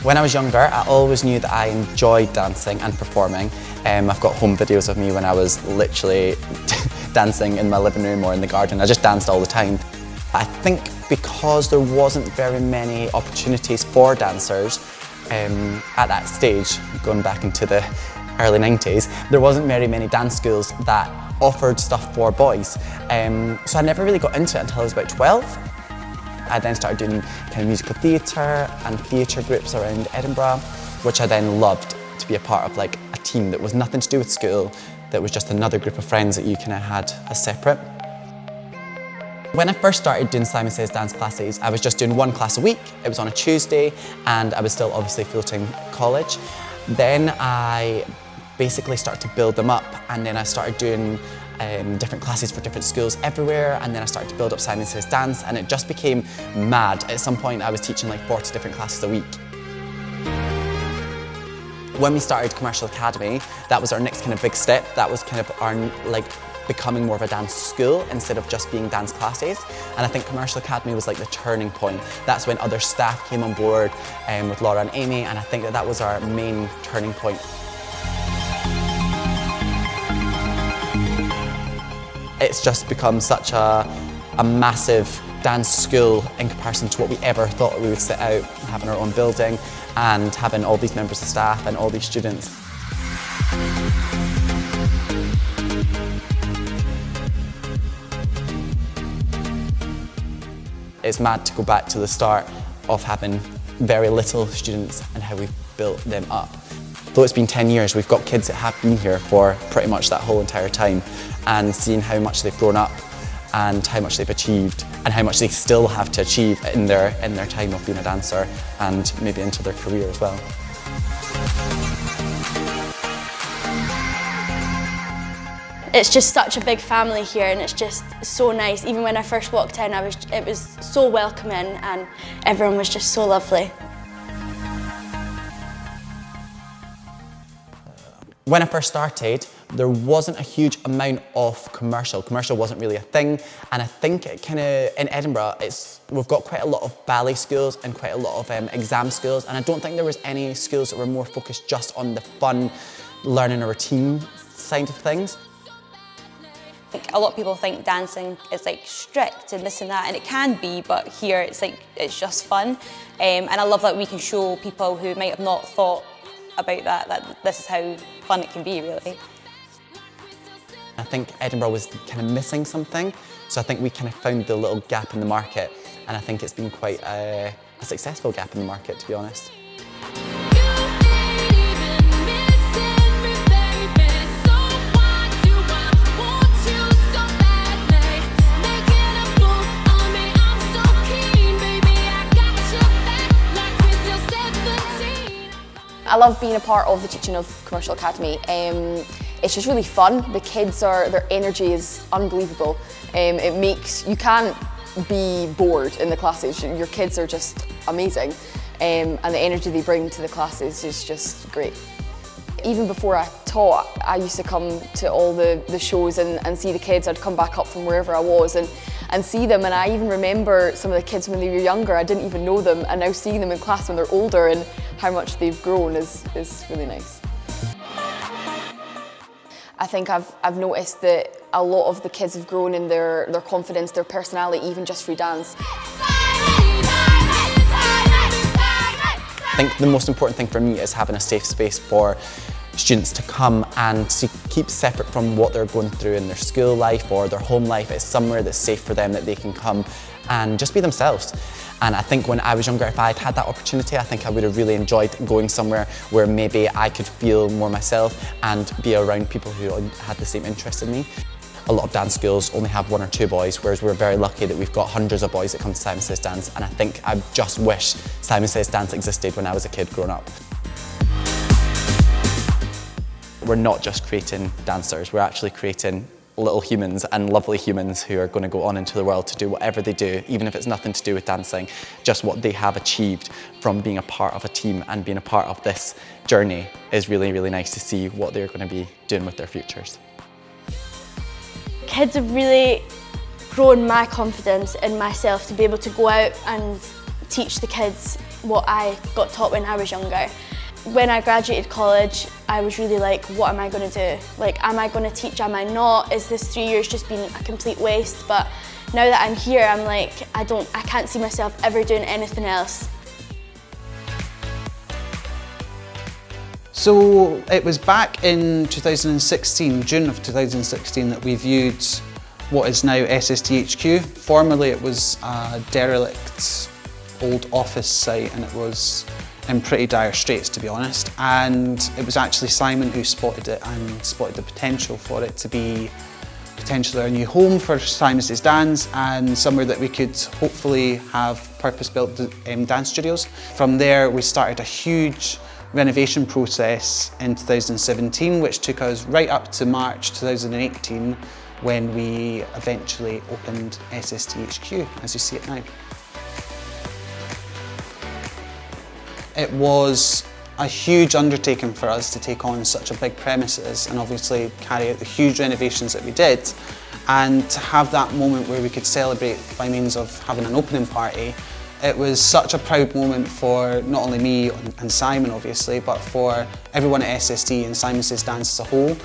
When I was younger, I always knew that I enjoyed dancing and performing. I've got home videos of me when I was literally dancing in my living room or in the garden. I just danced all the time. I think because there wasn't very many opportunities for dancers at that stage, going back into the early 90s, there wasn't very many dance schools that offered stuff for boys. So I never really got into it until I was about 12. I then started doing kind of musical theatre and theatre groups around Edinburgh, which I then loved to be a part of, like a team that was nothing to do with school, that was just another group of friends that you kind of had as separate. When I first started doing Simon Says dance classes, I was just doing one class a week. It was on a Tuesday, and I was still obviously full-time college. Then I basically started to build them up, and then I started doing different classes for different schools everywhere, and then I started to build up Simon Says Dance, and it just became mad. At some point I was teaching like 40 different classes a week. When we started Commercial Academy, that was our next kind of big step. That was kind of our becoming more of a dance school instead of just being dance classes. And I think Commercial Academy was like the turning point. That's when other staff came on board with Laura and Amy, and I think that was our main turning point. It's just become such a massive dance school in comparison to what we ever thought we would set out, having our own building and having all these members of staff and all these students. It's mad to go back to the start of having very little students and how we've built them up. Though it's been 10 years, we've got kids that have been here for pretty much that whole entire time, and seeing how much they've grown up and how much they've achieved and how much they still have to achieve in their time of being a dancer and maybe into their career as well. It's just such a big family here, and it's just so nice. Even when I first walked in, it was so welcoming, and everyone was just so lovely. When I first started, there wasn't a huge amount of commercial. Commercial wasn't really a thing, and I think it kind of, in Edinburgh, we've got quite a lot of ballet schools and quite a lot of exam schools, and I don't think there was any schools that were more focused just on the fun, learning a routine side of things. I think a lot of people think dancing is like strict and this and that, and it can be, but here it's just fun. And I love that we can show people who might have not thought about that this is how fun it can be, really. I think Edinburgh was kind of missing something, so I think we kind of found the little gap in the market, and I think it's been quite a successful gap in the market, to be honest. I love being a part of the teaching of Commercial Academy. It's just really fun. The kids their energy is unbelievable. You can't be bored in the classes. Your kids are just amazing. And the energy they bring to the classes is just great. Even before I taught, I used to come to all the shows and see the kids. I'd come back up from wherever I was and see them, and I even remember some of the kids when they were younger. I didn't even know them, and now seeing them in class when they're older and how much they've grown is really nice. I think I've noticed that a lot of the kids have grown in their confidence, their personality, even just through dance. I think the most important thing for me is having a safe space for students to come and to keep separate from what they're going through in their school life or their home life. It's somewhere that's safe for them, that they can come and just be themselves. And I think when I was younger, if I'd had that opportunity, I think I would have really enjoyed going somewhere where maybe I could feel more myself and be around people who had the same interest in me. A lot of dance schools only have 1 or 2 boys, whereas we're very lucky that we've got hundreds of boys that come to Simon Says Dance, and I think I just wish Simon Says Dance existed when I was a kid growing up. We're not just creating dancers, we're actually creating little humans and lovely humans who are going to go on into the world to do whatever they do, even if it's nothing to do with dancing, just what they have achieved from being a part of a team and being a part of this journey is really, really nice to see what they're going to be doing with their futures. Kids have really grown my confidence in myself to be able to go out and teach the kids what I got taught when I was younger. When I graduated college, I was really like, what am I going to do? Like, am I going to teach, am I not? Is this 3 years just been a complete waste? But now that I'm here, I'm like, I can't see myself ever doing anything else. So it was back in 2016, June of 2016, that we viewed what is now SSDHQ. Formerly it was a derelict old office site and it was in pretty dire straits, to be honest. And it was actually Simon who spotted it and spotted the potential for it to be potentially our new home for Simon's Dance and somewhere that we could hopefully have purpose-built dance studios. From there we started a huge renovation process in 2017, which took us right up to March 2018 when we eventually opened SSDHQ as you see it now. It was a huge undertaking for us to take on such a big premises and obviously carry out the huge renovations that we did, and to have that moment where we could celebrate by means of having an opening party. It was such a proud moment for not only me and Simon obviously, but for everyone at SSD and Simon's Dance as a whole.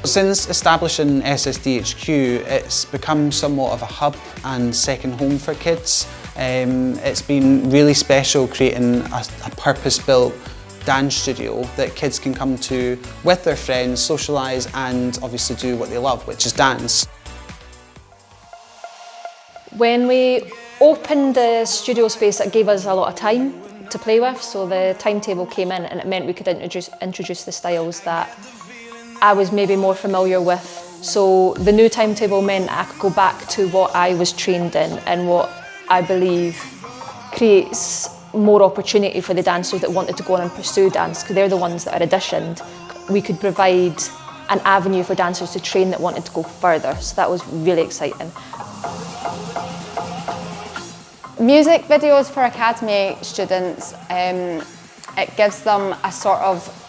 Since establishing SSDHQ, it's become somewhat of a hub and second home for kids. It's been really special creating a purpose-built dance studio that kids can come to with their friends, socialise and obviously do what they love, which is dance. When we opened the studio space, it gave us a lot of time to play with, so the timetable came in and it meant we could introduce the styles that I was maybe more familiar with. So the new timetable meant I could go back to what I was trained in and what I believe creates more opportunity for the dancers that wanted to go on and pursue dance, because they're the ones that are auditioned. We could provide an avenue for dancers to train that wanted to go further, so that was really exciting. Music videos for Academy students, it gives them a sort of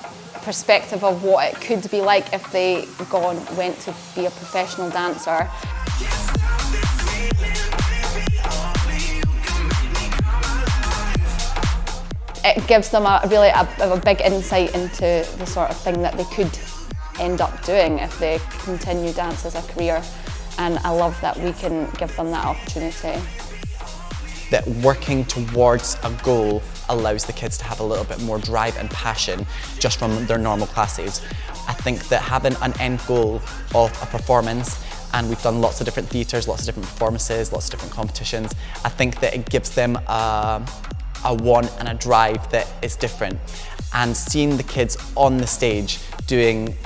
perspective of what it could be like if they went to be a professional dancer. It gives them a big insight into the sort of thing that they could end up doing if they continue dance as a career, and I love that we can give them that opportunity. That working towards a goal allows the kids to have a little bit more drive and passion just from their normal classes. I think that having an end goal of a performance, and we've done lots of different theatres, lots of different performances, lots of different competitions, I think that it gives them a want and a drive that is different. And seeing the kids on the stage doing,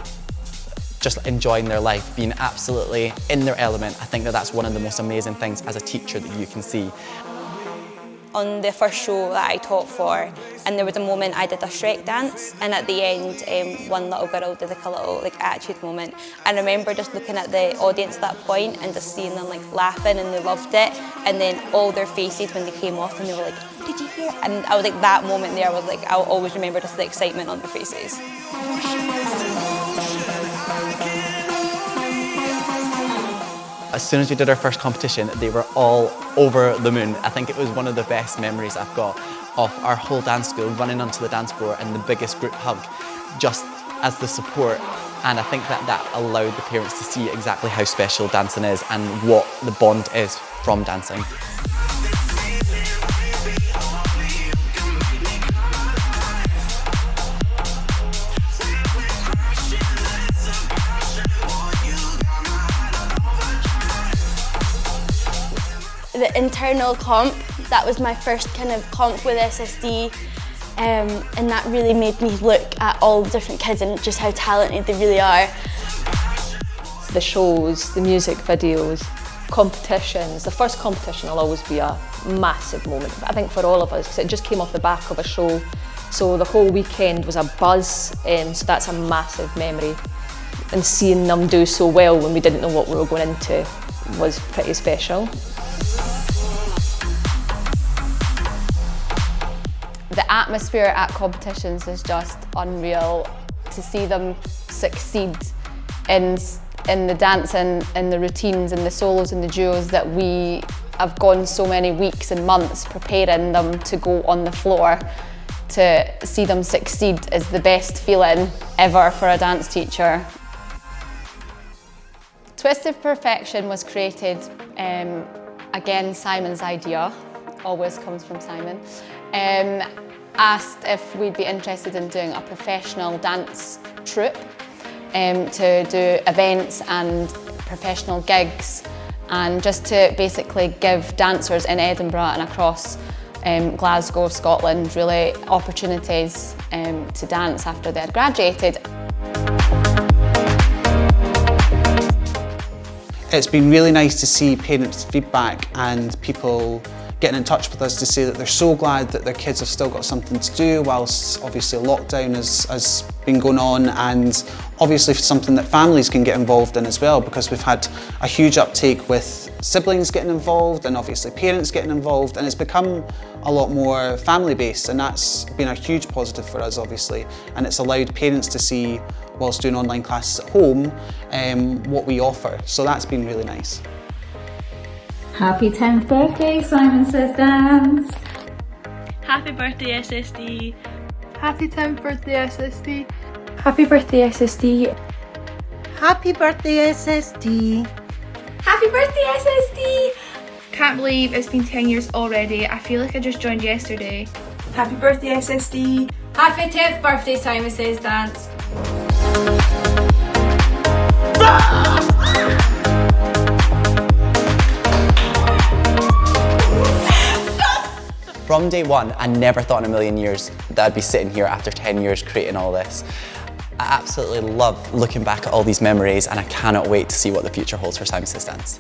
just enjoying their life, being absolutely in their element, I think that that's one of the most amazing things as a teacher that you can see. On the first show that I taught for, and there was a moment I did a Shrek dance, and at the end one little girl did like a little attitude moment. And I remember just looking at the audience at that point and just seeing them like laughing, and they loved it, and then all their faces when they came off and they were like, did you hear? And I was like, that moment there, I was like, I'll always remember just the excitement on their faces. As soon as we did our first competition, they were all over the moon. I think it was one of the best memories I've got of our whole dance school running onto the dance floor and the biggest group hug, just as the support. And I think that allowed the parents to see exactly how special dancing is and what the bond is from dancing. The internal comp, that was my first kind of comp with SSD, and that really made me look at all the different kids and just how talented they really are. The shows, the music videos, competitions. The first competition will always be a massive moment, I think, for all of us, because it just came off the back of a show. So the whole weekend was a buzz, so that's a massive memory. And seeing them do so well when we didn't know what we were going into was pretty special. The atmosphere at competitions is just unreal. To see them succeed in the dancing, in the routines, and the solos and the duos that we I've gone so many weeks and months preparing them to go on the floor. To see them succeed is the best feeling ever for a dance teacher. Twisted Perfection was created, again, Simon's idea, always comes from Simon. Asked if we'd be interested in doing a professional dance troupe to do events and professional gigs, and just to basically give dancers in Edinburgh and across Glasgow, Scotland, really opportunities to dance after they had graduated. It's been really nice to see parents' feedback and people getting in touch with us to say that they're so glad that their kids have still got something to do whilst obviously lockdown has been going on, and obviously something that families can get involved in as well, because we've had a huge uptake with siblings getting involved and obviously parents getting involved, and it's become a lot more family based, and that's been a huge positive for us obviously, and it's allowed parents to see whilst doing online classes at home what we offer, so that's been really nice. Happy 10th birthday, Simon Says Dance. Happy birthday, SSD. Happy 10th birthday, SSD. Happy birthday, SSD. Happy birthday, SSD. Happy birthday, SSD. Can't believe it's been 10 years already. I feel like I just joined yesterday. Happy birthday, SSD. Happy 10th birthday, Simon Says Dance. From day one, I never thought in a million years that I'd be sitting here after 10 years creating all this. I absolutely love looking back at all these memories, and I cannot wait to see what the future holds for Simon Says Dance.